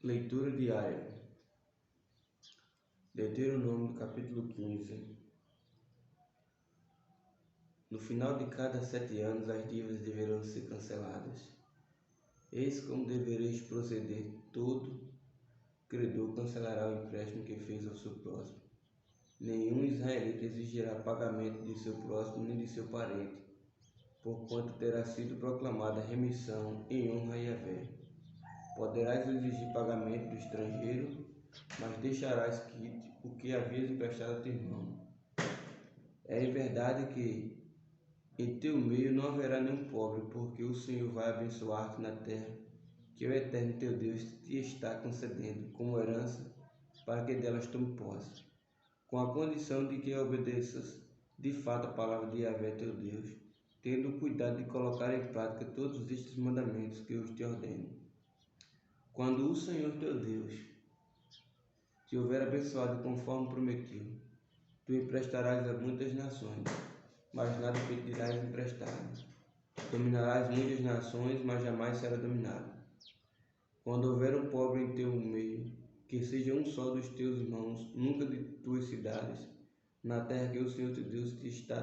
Leitura diária. Deuteronômio capítulo 15. No final de cada 7 anos, as dívidas deverão ser canceladas. Eis como devereis proceder: todo credor cancelará o empréstimo que fez ao seu próximo. Nenhum israelita exigirá pagamento de seu próximo nem de seu parente, porquanto terá sido proclamada remissão em honra a Yahvé. Poderás exigir pagamento do estrangeiro, mas deixarás quite o que havias emprestado a teu irmão. É verdade que em teu meio não haverá nenhum pobre, porque o Senhor vai abençoar-te na terra, que o Eterno teu Deus te está concedendo como herança, para que delas tome posse, com a condição de que obedeças de fato a palavra de Yahvé teu Deus, tendo cuidado de colocar em prática todos estes mandamentos que eu te ordeno. Quando o Senhor teu Deus te houver abençoado conforme prometeu, tu emprestarás a muitas nações, mas nada pedirás emprestado. Dominarás muitas nações, mas jamais será dominado. Quando houver um pobre em teu meio, que seja um só dos teus irmãos, nunca de tuas cidades, na terra que o Senhor teu Deus te está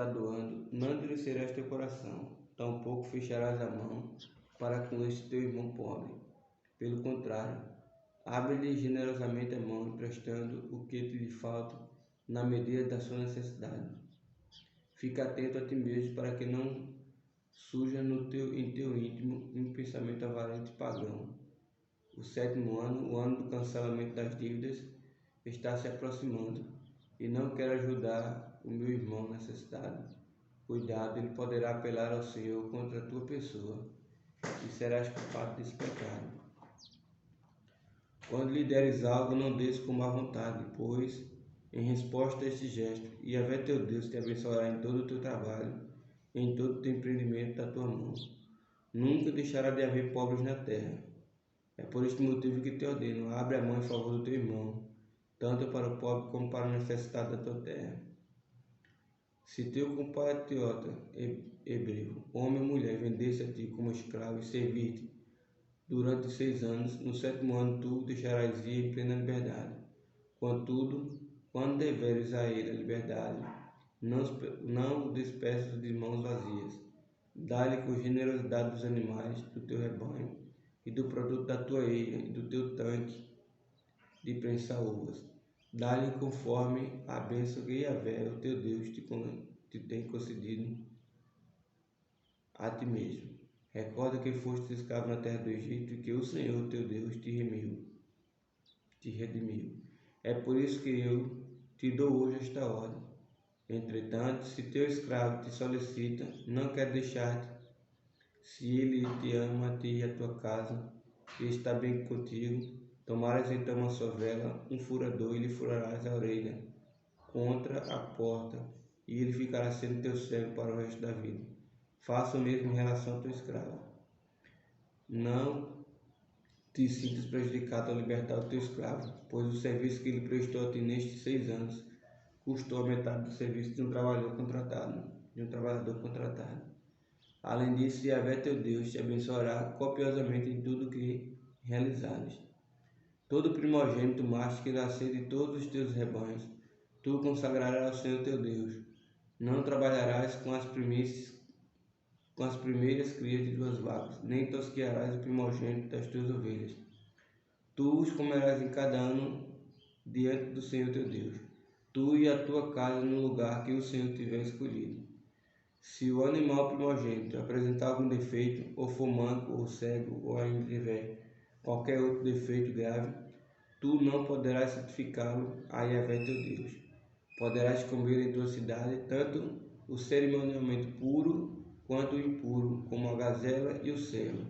doando, não endurecerás teu coração, tampouco fecharás a mão para com este teu irmão pobre. Pelo contrário, abre-lhe generosamente a mão, emprestando o que te falta na medida da sua necessidade. Fica atento a ti mesmo para que não surja em teu íntimo um pensamento avarento e pagão. O 7º ano, o ano do cancelamento das dívidas, está se aproximando e não quero ajudar o meu irmão necessitado. Cuidado, ele poderá apelar ao Senhor contra a tua pessoa e serás culpado desse pecado. Quando lhe deres algo, não des com má vontade, pois, em resposta a este gesto, Yahvé teu Deus te abençoará em todo o teu trabalho e em todo o teu empreendimento da tua mão. Nunca deixará de haver pobres na terra. É por este motivo que te ordeno: abre a mão em favor do teu irmão, tanto para o pobre como para o necessitado da tua terra. Se teu compatriota hebreu, homem ou mulher, vendesse a ti como escravo e servir-te durante 6 anos, no 7º ano tu o deixarás ir em plena liberdade. Contudo, quando deveres a ele a liberdade, não o despeças de mãos vazias. Dá-lhe com generosidade dos animais do teu rebanho e do produto da tua eira e do teu tanque de prensar uvas. Dá-lhe conforme a bênção que Yahvé, o teu Deus, te tem concedido a ti mesmo. Recorda que foste escravo na terra do Egito e que o Senhor teu Deus te redimiu. É por isso que eu te dou hoje esta ordem. Entretanto, se teu escravo te solicita, não quer deixar-te, se ele te ama a ti e a tua casa, e está bem contigo, tomarás então uma sua vela, um furador, e lhe furarás a orelha contra a porta, e ele ficará sendo teu servo para o resto da vida. Faça o mesmo em relação ao teu escravo. Não te sintas prejudicado ao libertar o teu escravo, pois o serviço que ele prestou a ti nestes 6 anos custou a metade do serviço de um trabalhador contratado. Além disso, Yahvé teu Deus te abençoará copiosamente em tudo que realizares. Todo primogênito macho que nascer de todos os teus rebanhos, tu consagrarás ao Senhor teu Deus. Não trabalharás com as primeiras crias de tuas vacas, nem tosquearás o primogênito das tuas ovelhas. Tu os comerás em cada ano diante do Senhor teu Deus, tu e a tua casa no lugar que o Senhor tiver escolhido. Se o animal primogênito apresentar algum defeito, ou for manco, ou cego, ou ainda tiver qualquer outro defeito grave, tu não poderás santificá-lo a Yahvé teu Deus. Poderás comer em tua cidade tanto o cerimonialmente puro quanto o impuro, como a gazela e o cervo.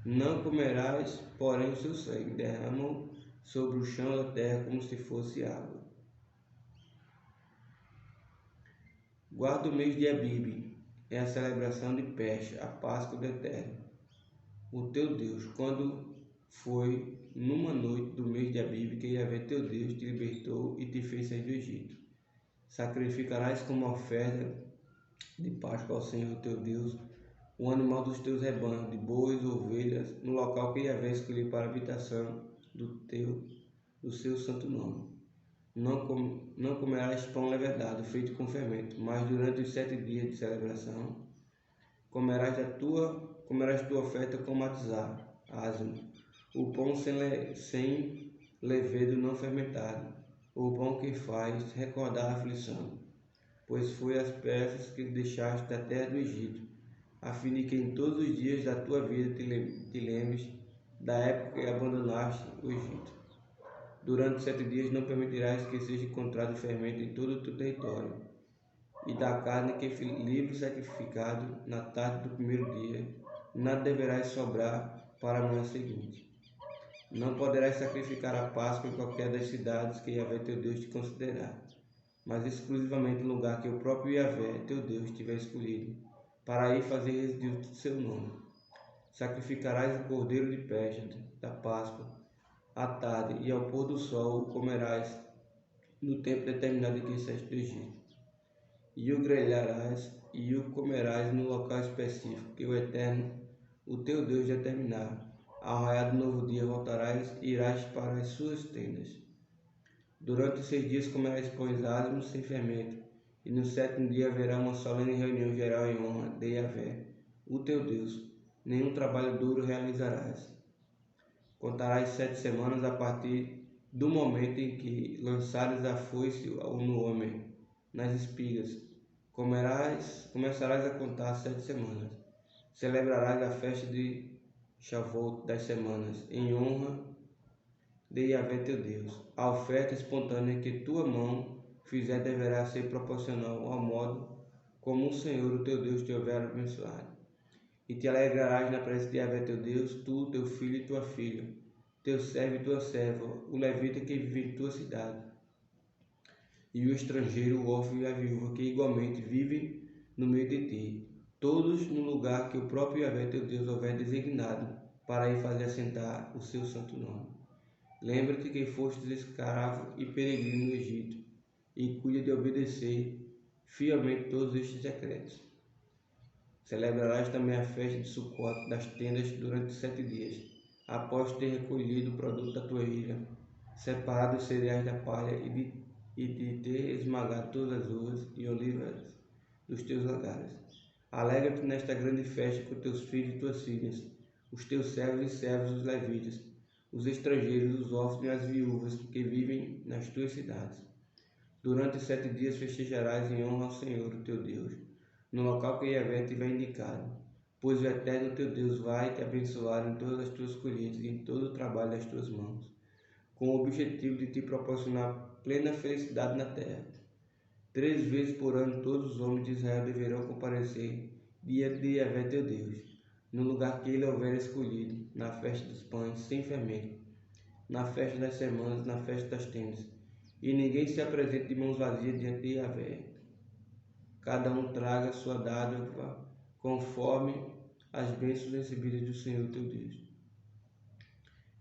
Não comerás, porém, o seu sangue, derrama-o sobre o chão da terra como se fosse água. Guarda o mês de Abib, é a celebração de Pesach, a Páscoa do Eterno, o teu Deus, quando foi numa noite do mês de Abib que Yahvé teu Deus te libertou e te fez sair do Egito. Sacrificarás como oferta de Páscoa ao Senhor teu Deus o animal dos teus rebanhos, de bois ou ovelhas, no local que Yahvé escolheu para a habitação do seu santo nome. Não comerás pão levedado, feito com fermento, mas durante os 7 dias de celebração comerás tua oferta com matizar, asmo, o pão sem levedo não fermentado, o pão que faz recordar a aflição, pois foi as peças que deixaste da terra do Egito, a fim de que em todos os dias da tua vida te lembres da época que abandonaste o Egito. Durante 7 dias não permitirás que seja encontrado fermento em todo o teu território, e da carne que livre sacrificado na tarde do primeiro dia, nada deverás sobrar para a manhã seguinte. Não poderás sacrificar a Páscoa em qualquer das cidades que Yahvé teu Deus te considerar, mas exclusivamente no lugar que o próprio Yahvé teu Deus tiver escolhido, para aí fazer residir o seu nome. Sacrificarás o cordeiro de peste da Páscoa à tarde, e ao pôr do sol o comerás no tempo determinado em que saíste do Egito. E o grelharás e o comerás no local específico que o Eterno, o teu Deus, determinar. Ao raiar do novo dia voltarás e irás para as suas tendas. Durante os 6 dias comerás pães asmos sem fermento, e no 7º dia haverá uma solene reunião geral em honra de Yahvé, o teu Deus. Nenhum trabalho duro realizarás. Contarás 7 semanas a partir do momento em que lançares a foice no homem, nas espigas. Começarás a contar 7 semanas. Celebrarás a festa de Shavuot das semanas, em honra de Yahvé teu Deus. A oferta espontânea que tua mão fizer deverá ser proporcional ao modo como o Senhor, o teu Deus, te houver abençoado. E te alegrarás na presença de Yahvé teu Deus, tu, teu filho e tua filha, teu servo e tua serva, o levita que vive em tua cidade, e o estrangeiro, o órfão e a viúva, que igualmente vivem no meio de ti, todos no lugar que o próprio Yahvé teu Deus houver designado, para ir fazer assentar o seu santo nome. Lembra-te que fostes escravo e peregrino no Egito, e cuida de obedecer fielmente todos estes decretos. Celebrarás também a festa de Sucote das tendas durante 7 dias, após ter recolhido o produto da tua ilha, separado os cereais da palha e de ter esmagado todas as uvas e olivas dos teus lagares. Alegra-te nesta grande festa com teus filhos e tuas filhas, os teus servos e servas, os levitas, os estrangeiros, os órfãos e as viúvas que vivem nas tuas cidades. Durante 7 dias festejarás em honra ao Senhor, o teu Deus, no local que Yahvé tiver indicado, pois o Eterno teu Deus vai te abençoar em todas as tuas colheitas e em todo o trabalho das tuas mãos, com o objetivo de te proporcionar plena felicidade na terra. 3 vezes por ano todos os homens de Israel deverão comparecer dia de Yahvé teu Deus, no lugar que ele houver escolhido, na festa dos pães sem fermento, na festa das semanas, na festa das tendas, e ninguém se apresente de mãos vazias diante de Yahvé. Cada um traga sua dádiva conforme as bênçãos recebidas do Senhor teu Deus.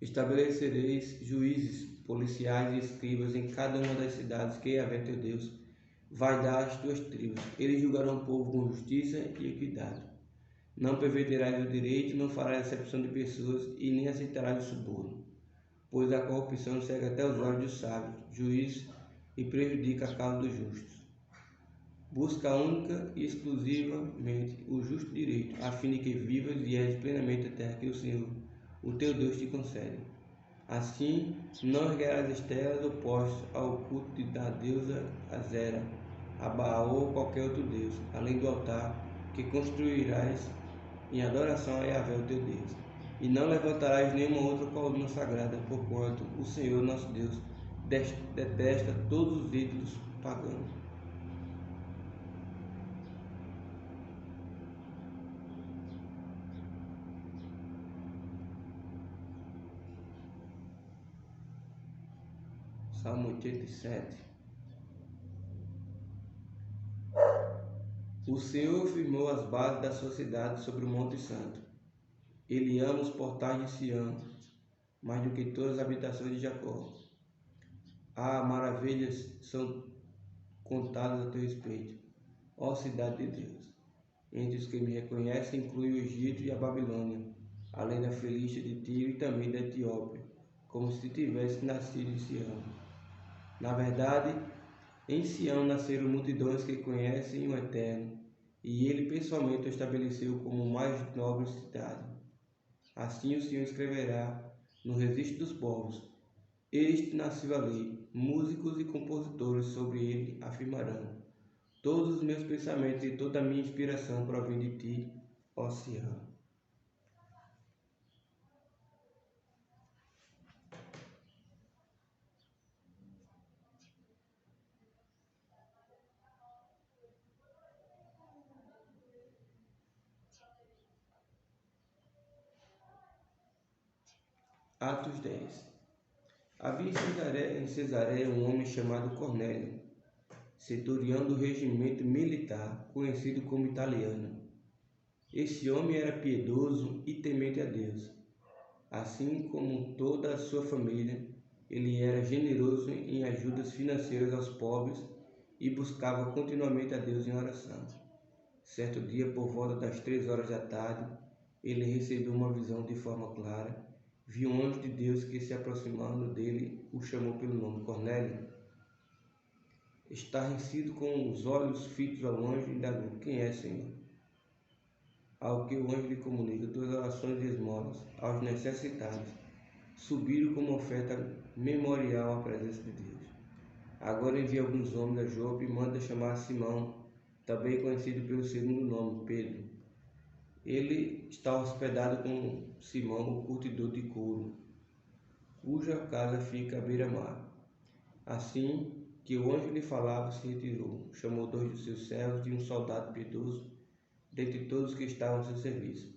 Estabelecereis juízes, policiais e escribas em cada uma das cidades que Yahvé teu Deus vai dar às tuas tribos. Eles julgarão o povo com justiça e equidade. Não perverterás o direito, não farás acepção de pessoas e nem aceitarás o suborno, pois a corrupção cega até os olhos dos sábios, juízes, e prejudica a causa dos justos. Busca única e exclusivamente o justo direito, a fim de que vivas e herdes plenamente a terra que o Senhor, o teu Deus, te concede. Assim, não erguerás estelas ou postes ao culto da deusa Azera, a Baal ou qualquer outro deus, além do altar que construirás em adoração a Yahvé, o teu Deus. E não levantarás nenhuma outra coluna sagrada, porquanto o Senhor, nosso Deus, detesta todos os ídolos pagãos. Salmo 87. O Senhor firmou as bases da sua cidade sobre o Monte Santo. Ele ama os portais de Sião, mais do que todas as habitações de Jacó. Maravilhas são contadas a teu respeito, ó cidade de Deus. Entre os que me reconhecem inclui o Egito e a Babilônia, além da Filístia de Tiro e também da Etiópia, como se tivesse nascido em Sião. Na verdade, em Sião nasceram multidões que conhecem o Eterno, e ele pessoalmente o estabeleceu como mais nobre cidade. Assim o Senhor escreverá no registro dos povos: Este nasceu ali. Músicos e compositores sobre ele afirmarão: Todos os meus pensamentos e toda a minha inspiração provém de ti, ó Sião. Atos 10. Havia em Cesareia um homem chamado Cornélio, centurião do regimento militar, conhecido como Italiano. Esse homem era piedoso e temente a Deus. Assim como toda a sua família, ele era generoso em ajudas financeiras aos pobres e buscava continuamente a Deus em oração. Certo dia, por volta das 3 horas da tarde, ele recebeu uma visão de forma clara. Viu um anjo de Deus que, se aproximando dele, o chamou pelo nome: Cornélio. Estarrecido, com os olhos fitos ao anjo, indagou: Quem é, Senhor? Ao que o anjo lhe comunica: Tuas orações e esmolas aos necessitados subiram como oferta memorial à presença de Deus. Agora envia alguns homens a Jope e manda chamar Simão, também conhecido pelo segundo nome, Pedro. Ele está hospedado com Simão, o curtidor de couro, cuja casa fica à beira-mar. Assim que o anjo lhe falava, se retirou, chamou 2 de seus servos e um soldado piedoso, dentre todos que estavam ao seu serviço,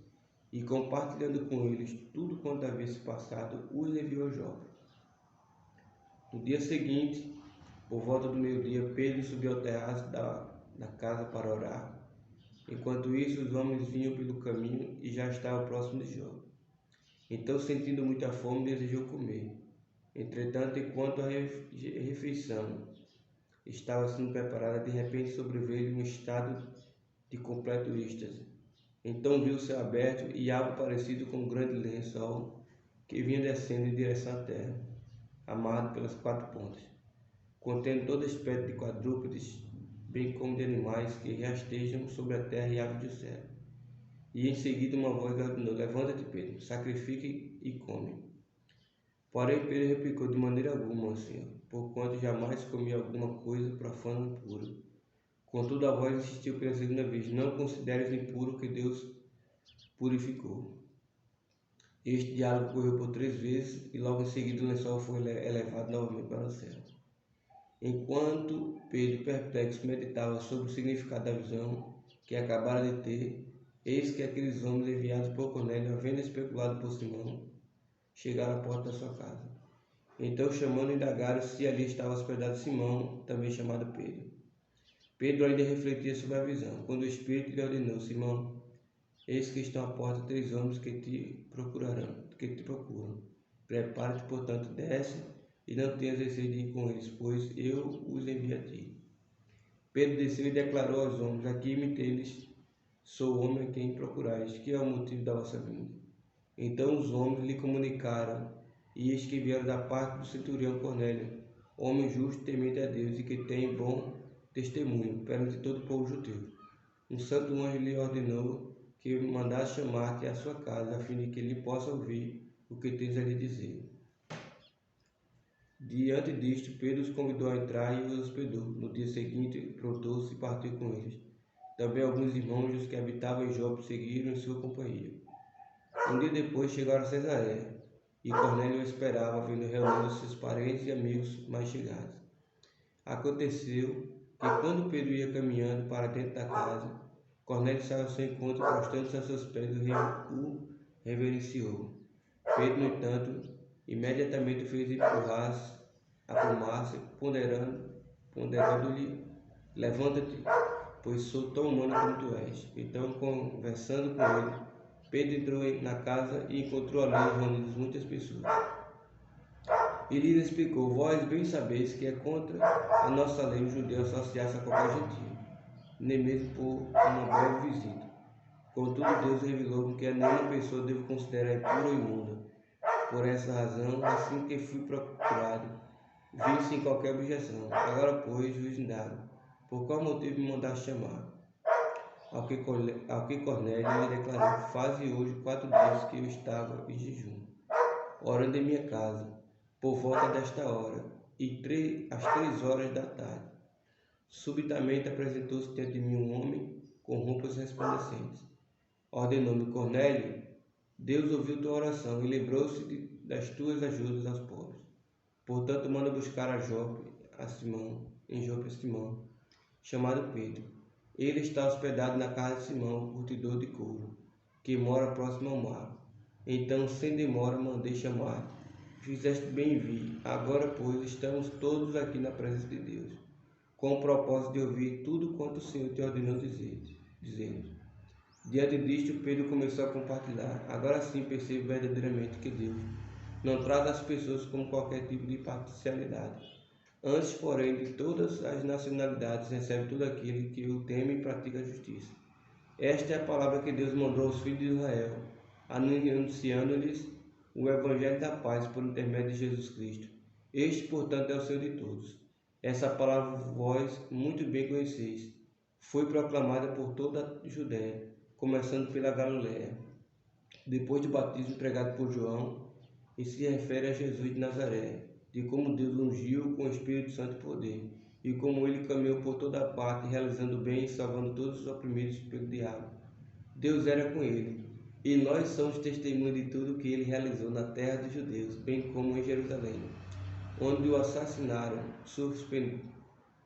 e compartilhando com eles tudo quanto havia se passado, os enviou a Jope. No dia seguinte, por volta do meio-dia, Pedro subiu ao terraço da casa para orar. Enquanto isso, os homens vinham pelo caminho e já estavam próximos de Jope. Então, sentindo muita fome, desejou comer. Entretanto, enquanto a refeição estava sendo preparada, de repente sobreveio um estado de completo êxtase. Então viu o céu aberto e algo parecido com um grande lençol que vinha descendo em direção à terra, amarrado pelas 4 pontas, contendo toda espécie de quadrúpedes, bem como de animais que rastejam sobre a terra e aves do céu. E em seguida uma voz ordenou: Levanta-te, Pedro, sacrifique e come. Porém Pedro replicou: De maneira alguma, Senhor, porquanto jamais comi alguma coisa profana ou impura. Contudo a voz insistiu pela segunda vez: Não consideres impuro que Deus purificou. Este diálogo ocorreu por 3 vezes e logo em seguida o lençol foi elevado novamente para o céu. Enquanto Pedro, perplexo, meditava sobre o significado da visão que acabara de ter, eis que aqueles homens enviados por Cornélio, havendo especulado por Simão, chegaram à porta da sua casa. Então, chamando, indagaram se ali estava hospedado Simão, também chamado Pedro. Pedro ainda refletia sobre a visão, quando o Espírito lhe ordenou: Simão, eis que estão à porta 3 homens que te procuram. Prepara-te, portanto, desce e não tenhas receio de ir com eles, pois eu os envio a ti. Pedro desceu e declarou aos homens: Aqui me tendes, sou o homem a quem procurais, que é o motivo da vossa vinda. Então os homens lhe comunicaram, e eis que vieram da parte do centurião Cornélio, homem justo, temente a Deus e que tem bom testemunho perante todo o povo judeu. Um santo anjo lhe ordenou que mandasse chamar-te à sua casa, a fim de que ele possa ouvir o que tens a lhe dizer. Diante disto, Pedro os convidou a entrar e os hospedou. No dia seguinte, prontou-se e partiu com eles. Também alguns irmãos dos que habitavam em Jope seguiram em sua companhia. Um dia depois chegaram a Cesareia, e Cornélio o esperava, vendo reunidos seus parentes e amigos mais chegados. Aconteceu que, quando Pedro ia caminhando para dentro da casa, Cornélio saiu ao seu encontro, prostrando-se a seus pés, o reverenciou. Pedro, no entanto, imediatamente fez aprumar-se, ponderando-lhe: Levanta-te, pois sou tão humano como tu és. Então, conversando com ele, Pedro entrou na casa e encontrou ali reunidas muitas pessoas. E lhes explicou: Vós bem sabeis que é contra a nossa lei o judeu associar-se a qualquer gentio. nem mesmo por uma breve visita. Contudo, Deus revelou-me que a nenhuma pessoa devo considerar impura ou imunda. Por essa razão, assim que fui procurado, vi sem qualquer objeção. Agora, pois, vos indago, por qual motivo me mandaste chamar? Ao que Cornélio me declarou: faze hoje 4 dias que eu estava em jejum, orando em minha casa, por volta desta hora, e às 3 horas da tarde. Subitamente apresentou-se diante de mim um homem com roupas resplandecentes. Ordenou-me: Cornélio, Deus ouviu tua oração e lembrou-se das tuas ajudas aos pobres. Portanto, manda buscar em Jope a Simão, chamado Pedro. Ele está hospedado na casa de Simão, curtidor de couro, que mora próximo ao mar. Então, sem demora, mandei chamar. Fizeste bem em vir. Agora, pois, estamos todos aqui na presença de Deus, com o propósito de ouvir tudo quanto o Senhor te ordenou dizendo. Diante disto, Pedro começou a compartilhar. Agora sim percebo verdadeiramente que Deus não trata as pessoas com qualquer tipo de parcialidade. Antes, porém, de todas as nacionalidades, recebe todo aquele que o teme e pratica a justiça. Esta é a palavra que Deus mandou aos filhos de Israel, anunciando-lhes o evangelho da paz por intermédio de Jesus Cristo. Este, portanto, é o Senhor de todos. Essa palavra vós muito bem conheceis. Foi proclamada por toda a Judéia, começando pela Galiléia, depois do batismo pregado por João, e se refere a Jesus de Nazaré, de como Deus ungiu com o Espírito Santo e poder, e como ele caminhou por toda parte, realizando bem e salvando todos os oprimidos pelo diabo. Deus era com ele, e nós somos testemunhas de tudo o que ele realizou na terra dos judeus, bem como em Jerusalém, onde o assassinaram,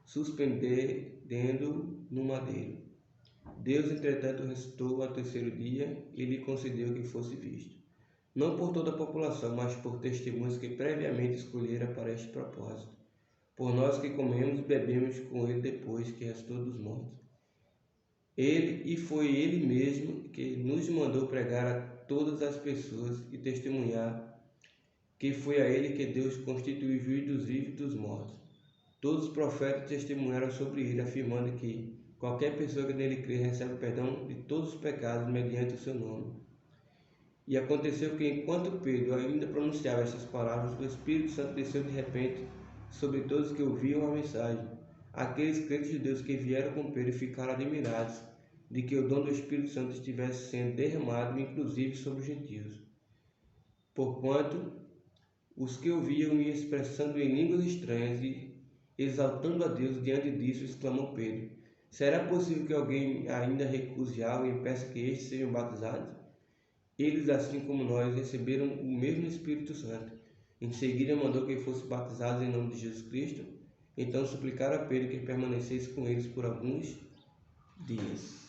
suspendendo no madeiro. Deus, entretanto, ressuscitou ao 3º dia e lhe concedeu que fosse visto, não por toda a população, mas por testemunhas que previamente escolhera para este propósito, por nós que comemos e bebemos com ele depois que ressuscitou dos mortos. Foi ele mesmo que nos mandou pregar a todas as pessoas e testemunhar que foi a ele que Deus constituiu juiz dos vivos e dos mortos. Todos os profetas testemunharam sobre ele, afirmando que qualquer pessoa que nele crê recebe o perdão de todos os pecados mediante o seu nome. E aconteceu que, enquanto Pedro ainda pronunciava estas palavras, o Espírito Santo desceu de repente sobre todos que ouviam a mensagem. Aqueles crentes judeus que vieram com Pedro ficaram admirados de que o dom do Espírito Santo estivesse sendo derramado, inclusive sobre os gentios. Porquanto os que ouviam iam expressando em línguas estranhas e exaltando a Deus. Diante disso, exclamou Pedro: será possível que alguém ainda recuse algo e peça que estes sejam batizados? Eles, assim como nós, receberam o mesmo Espírito Santo. Em seguida, mandou que fossem batizados em nome de Jesus Cristo. Então suplicaram a Pedro que permanecesse com eles por alguns dias.